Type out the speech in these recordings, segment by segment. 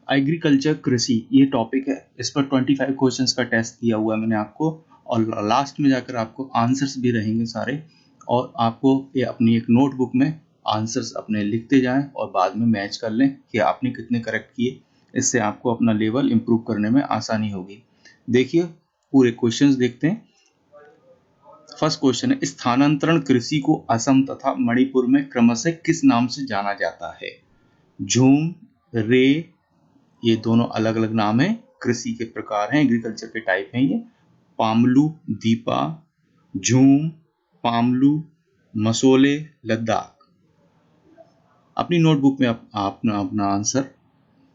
Agriculture कृषि ये topic है, इस पर 25 क्वेश्चंस का टेस्ट दिया हुआ है मैंने आपको, और लास्ट में जाकर आपको आंसर्स भी रहेंगे सारे, और आपको ये अपनी एक नोटबुक में आंसर्स अपने लिखते जाएं और बाद में मैच कर लें कि आपने कितने करेक्ट किए। इससे आपको अपना लेवल इम्प्रूव करने में आसानी होगी। देखिए पूरे क्वेश्चंस देखते हैं। फर्स्ट क्वेश्चन है, स्थानांतरण कृषि को असम तथा मणिपुर में क्रमशः किस नाम से जाना जाता है? झूम, रे, ये दोनों अलग अलग नाम है, कृषि के प्रकार हैं, एग्रीकल्चर के टाइप हैं ये। पामलू, दीपा, झूम, पामलू, मसोले, लद्दाख। अपनी नोटबुक में अपना आंसर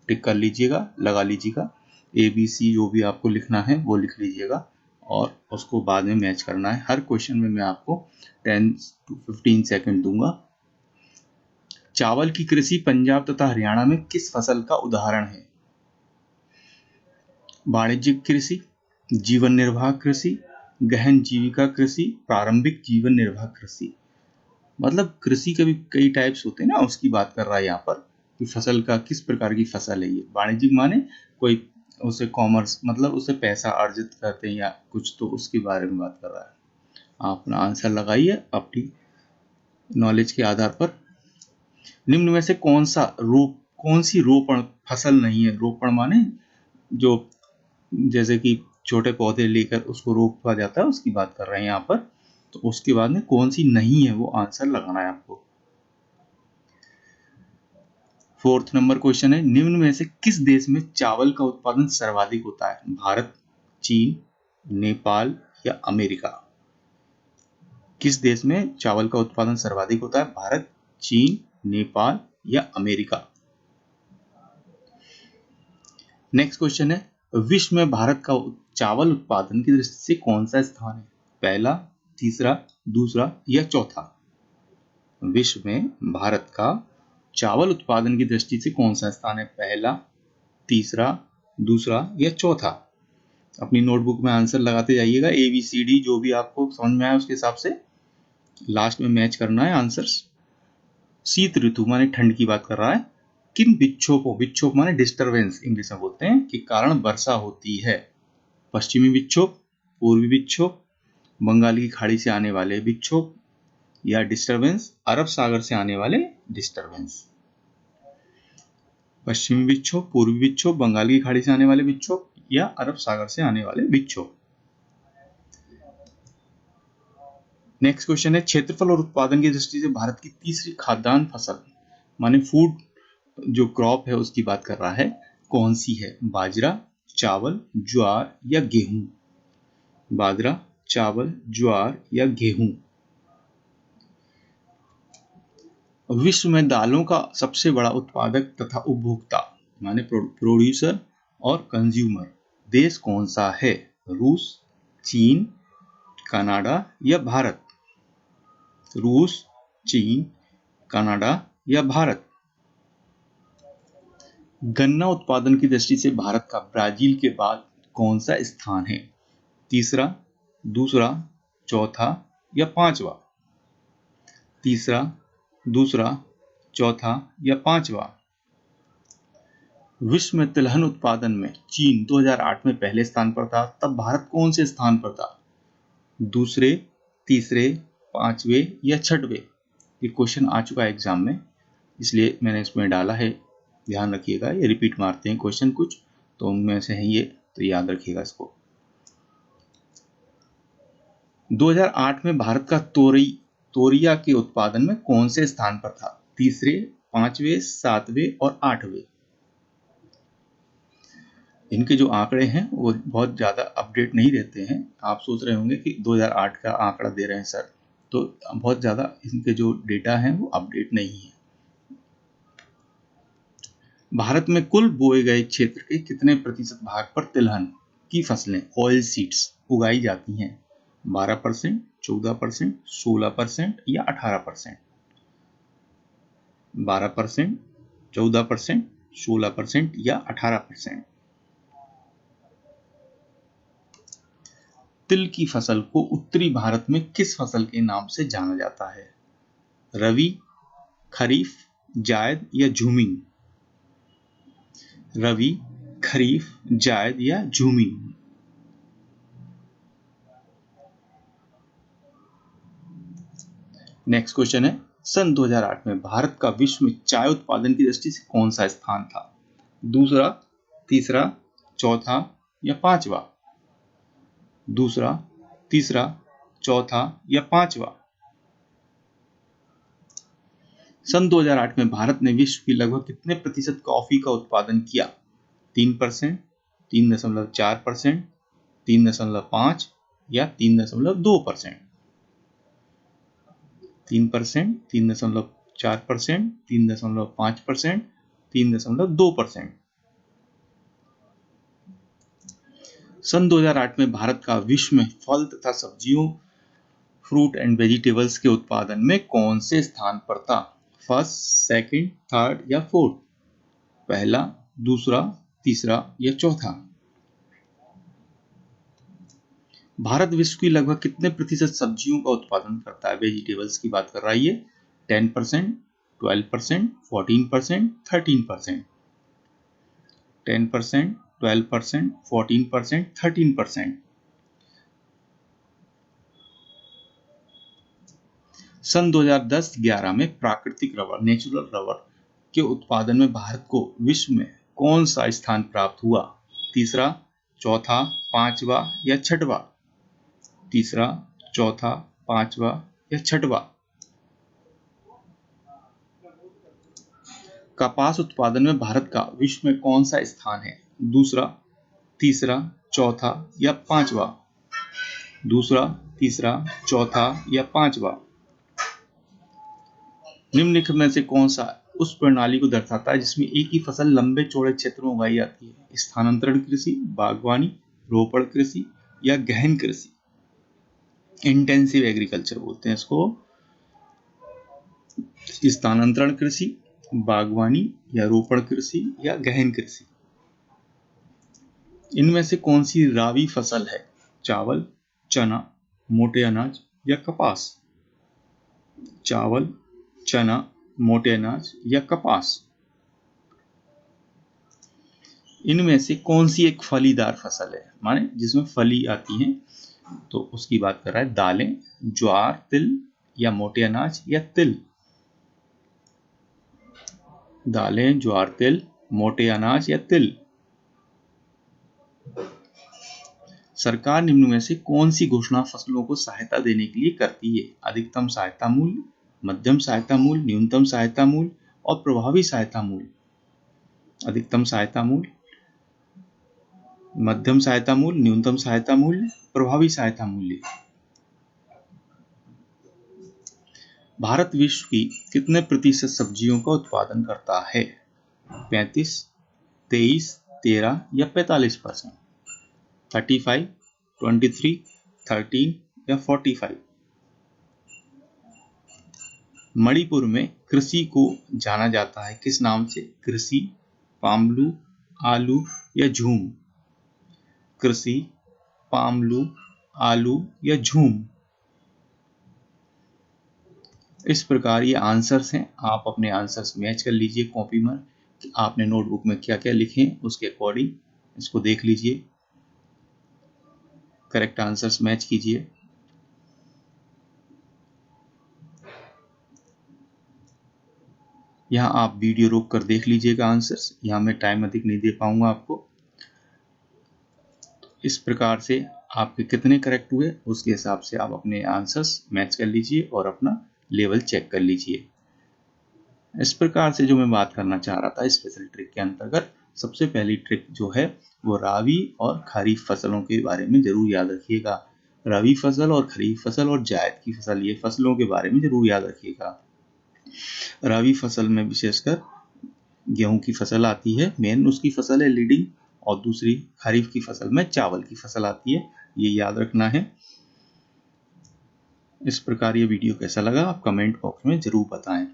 टिक कर लीजिएगा, लगा लीजिएगा। ABC जो भी आपको लिखना है वो लिख लीजिएगा और उसको बाद में मैच करना है। हर क्वेश्चन में मैं आपको 10 to 15 सेकंड दूंगा। चावल की कृषि पंजाब तथा हरियाणा में किस फसल का उदाहरण है? वाणिज्यिक कृषि, जीवन निर्वाह कृषि, गहन जीविका कृषि, प्रारंभिक जीवन निर्वाह कृषि। मतलब कृषि के भी कई टाइप्स होते हैं ना, उसकी बात कर रहा है यहाँ पर कि फसल का किस प्रकार की फसल है ये। वाणिज्यिक माने कोई उसे कॉमर्स, मतलब उसे पैसा अर्जित करते हैं या कुछ, तो उसके बारे में बात कर रहा है। आप अपना आंसर लगाइए अपनी नॉलेज के आधार पर। निम्न में से कौन सी रोपण फसल नहीं है? रोपण माने जो जैसे कि छोटे पौधे लेकर उसको रोपा जाता है, उसकी बात कर रहे हैं यहाँ पर। तो उसके बाद में कौन सी नहीं है वो आंसर लगाना है आपको। फोर्थ नंबर क्वेश्चन है, निम्न में से किस देश में चावल का उत्पादन सर्वाधिक होता है? भारत, चीन, नेपाल या अमेरिका? किस देश में चावल का उत्पादन सर्वाधिक होता है? भारत, चीन, नेपाल या अमेरिका? नेक्स्ट क्वेश्चन है, विश्व में भारत का चावल उत्पादन की दृष्टि से कौन सा स्थान है? पहला, तीसरा, दूसरा या चौथा? विश्व में भारत का चावल उत्पादन की दृष्टि से कौन सा स्थान है? पहला, तीसरा, दूसरा या चौथा? अपनी नोटबुक में आंसर लगाते जाइएगा। ABCD जो भी आपको समझ में आए उसके हिसाब से लास्ट में मैच करना है आंसर्स। शीत ऋतु माने ठंड की बात कर रहा है। किन विक्षोभ माने डिस्टरबेंस इंग्लिश में बोलते हैं, के कारण वर्षा होती है? पश्चिमी विक्षोभ, पूर्वी विक्षोभ, बंगाल की खाड़ी से आने वाले विक्षोभ या डिस्टरबेंस, अरब सागर से आने वाले डिस्टरबेंस? पश्चिमी विक्षोभ, पूर्वी विक्षोभ, बंगाल की खाड़ी से आने वाले विक्षोभ या अरब सागर से आने वाले विक्षोभ? नेक्स्ट क्वेश्चन है, क्षेत्रफल और उत्पादन की दृष्टि से भारत की तीसरी खाद्यान्न फसल माने फूड जो क्रॉप है उसकी बात कर रहा है, कौन सी है? बाजरा, चावल, ज्वार या गेहूं? बाजरा, चावल, ज्वार या गेहूं? विश्व में दालों का सबसे बड़ा उत्पादक तथा उपभोक्ता माने प्रोड्यूसर और कंज्यूमर देश कौन सा है? रूस, चीन, कनाडा या भारत? रूस, चीन, कनाडा या भारत? गन्ना उत्पादन की दृष्टि से भारत का ब्राजील के बाद कौन सा स्थान है? तीसरा, दूसरा, चौथा या पांचवा? तीसरा, दूसरा, चौथा या पांचवा? विश्व में तिलहन उत्पादन में चीन 2008 में पहले स्थान पर था, तब भारत कौन से स्थान पर था? दूसरे, तीसरे, पांचवे या छठवे? ये क्वेश्चन आ चुका है एग्जाम में, इसलिए मैंने इसमें डाला है, ध्यान रखिएगा। ये रिपीट मारते हैं क्वेश्चन कुछ, तो उनमें से है ये, तो याद रखिएगा इसको। 2008 में भारत का तोरिया के उत्पादन में कौन से स्थान पर था? तीसरे, पांचवे, सातवें और आठवें? इनके जो आंकड़े हैं वो बहुत ज़्यादा अपडेट नहीं रहते हैं। आप सोच रहे होंगे कि 2008 का आंकड़ा दे रहे हैं सर, तो बहुत ज़्यादा इनके जो डेटा हैं वो अपडेट नहीं है। भारत में कुल बोए गए क्षेत्र के कितने प्रतिशत भाग पर तिलहन की फसलें ऑयल सीड्स उगाई जाती हैं? 12%, 14%, 16% या 18%? 12%, 14%, 16% या 18%? तिल की फसल को उत्तरी भारत में किस फसल के नाम से जाना जाता है? रवि, खरीफ, जायद या झूमिंग? रबी, खरीफ, जायद या झूमी। नेक्स्ट क्वेश्चन है, सन 2008 में भारत का विश्व में चाय उत्पादन की दृष्टि से कौन सा स्थान था? दूसरा, तीसरा, चौथा या पांचवा? दूसरा, तीसरा, चौथा या पांचवा? सन 2008 में भारत ने विश्व की लगभग कितने प्रतिशत कॉफी का उत्पादन किया? 3%, 3.4%, 3.5 या 3.2%? 3%, 3.4%, 3.5%, 3.2%? सन 2008 में भारत का विश्व में फल तथा सब्जियों, फ्रूट एंड वेजिटेबल्स के उत्पादन में कौन से स्थान पर था? फर्स्ट, सेकंड, थर्ड या फोर्थ? पहला, दूसरा, तीसरा या चौथा? भारत विश्व की लगभग कितने प्रतिशत सब्जियों का उत्पादन करता है? वेजिटेबल्स की बात कर रहा है ये। 10%, 12%, 14%, 13%? 10%, 12%, 14%, 13%? सन 2010-11 में प्राकृतिक रबर, नेचुरल रबर के उत्पादन में भारत को विश्व में कौन सा स्थान प्राप्त हुआ? तीसरा, चौथा, पांचवा या छठवा? तीसरा, चौथा, पांचवा या छठवा? कपास उत्पादन में भारत का विश्व में कौन सा स्थान है? दूसरा, तीसरा, चौथा या पांचवा? दूसरा, तीसरा, चौथा या पांचवा? निम्नलिखित में से कौन सा उस प्रणाली को दर्शाता है जिसमें एक ही फसल लंबे चौड़े क्षेत्रों में उगाई जाती है? स्थानांतरण कृषि, बागवानी, रोपण कृषि या गहन कृषि? इंटेंसिव एग्रीकल्चर बोलते हैं इसको। स्थानांतरण कृषि, बागवानी या रोपण कृषि या गहन कृषि? इनमें से कौन सी राबी फसल है? चावल, चना, मोटे अनाज या कपास? चावल, चना, मोटे अनाज या कपास? इनमें से कौन सी एक फलीदार फसल है, माने जिसमें फली आती है? तो उसकी बात कर रहा है। दालें, ज्वार, तिल या मोटे अनाज या तिल? दालें, ज्वार, तिल, मोटे अनाज या तिल? सरकार निम्न में से कौन सी घोषणा फसलों को सहायता देने के लिए करती है? अधिकतम सहायता मूल्य, मध्यम सहायता मूल्य, न्यूनतम सहायता मूल्य और प्रभावी सहायता मूल्य? अधिकतम सहायता मूल्य, मध्यम सहायता मूल्य, न्यूनतम सहायता मूल्य, प्रभावी सहायता मूल्य? भारत विश्व की कितने प्रतिशत सब्जियों का उत्पादन करता है? 35, 23, 13 या 45%? 35, 23, 13 या 45? मणिपुर में कृषि को जाना जाता है किस नाम से? कृषि, पामलू, आलू या झूम? कृषि, पामलू, आलू या झूम? इस प्रकार ये आंसर्स हैं। आप अपने आंसर्स मैच कर लीजिए कॉपी में, आपने नोटबुक में क्या क्या लिखे उसके अकॉर्डिंग इसको देख लीजिए, करेक्ट आंसर्स मैच कीजिए। यहाँ आप वीडियो रोक कर देख लीजिएगा आंसर्स, यहाँ मैं टाइम अधिक नहीं दे पाऊंगा आपको। इस प्रकार से आपके कितने करेक्ट हुए उसके हिसाब से आप अपने आंसर्स मैच कर लीजिए और अपना लेवल चेक कर लीजिए। इस प्रकार से जो मैं बात करना चाह रहा था स्पेशल ट्रिक के अंतर्गत, सबसे पहली ट्रिक जो है वो राबी और खरीफ फसलों के बारे में जरूर याद रखिएगा। रबी फसल और खरीफ फसल और जायद की फसल, ये फसलों के बारे में जरूर याद रखिएगा। रबी फसल में विशेषकर गेहूं की फसल आती है, मेन उसकी फसल है लीडिंग, और दूसरी खरीफ की फसल में चावल की फसल आती है, ये याद रखना है। इस प्रकार ये वीडियो कैसा लगा आप कमेंट बॉक्स में जरूर बताएं।